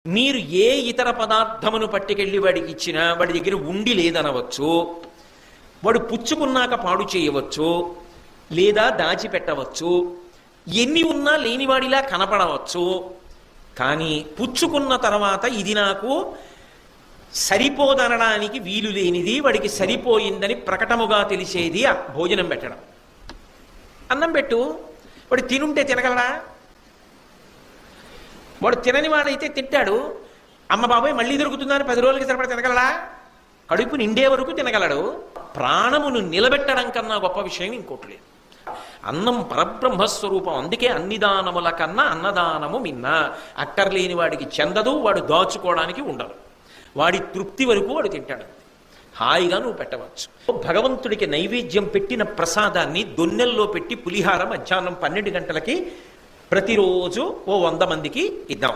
మీరు ఏ ఇతర పదార్థమును పట్టుకెళ్ళి వాడికి ఇచ్చినా వాడి దగ్గర ఉండి లేదనవచ్చు, వాడు పుచ్చుకున్నాక పాడు చేయవచ్చు, లేదా దాచిపెట్టవచ్చు, ఎన్ని ఉన్నా లేనివాడిలా కనపడవచ్చు. కానీ పుచ్చుకున్న తర్వాత ఇది నాకు సరిపోదనడానికి వీలు లేనిది, వాడికి సరిపోయిందని ప్రకటముగా తెలిసేది ఆ భోజనం పెట్టడం. అన్నం పెట్టు, వాడు తినుంటే తినగలడా? వాడు తినని వాడైతే తింటాడు, అమ్మ బాబాయ్ మళ్ళీ దొరుకుతుందని 10 రోజులకి సరిపడ తినగలడా? కడుపు నిండే వరకు తినగలడు. ప్రాణమును నిలబెట్టడం కన్నా గొప్ప విషయం ఇంకోటి లేదు. అన్నం పరబ్రహ్మస్వరూపం. అందుకే అన్ని దానముల కన్నా అన్నదానము మిన్న. అక్కర్లేని వాడికి చెందదు, వాడు దాచుకోవడానికి ఉండదు. వాడి తృప్తి వరకు వాడు తింటాడు. హాయిగా నువ్వు పెట్టవచ్చు. భగవంతుడికి నైవేద్యం పెట్టిన ప్రసాదాన్ని దొన్నెల్లో పెట్టి పులిహార మధ్యాహ్నం 12 గంటలకి ప్రతిరోజు ఓ 100 మందికి ఇద్దాం.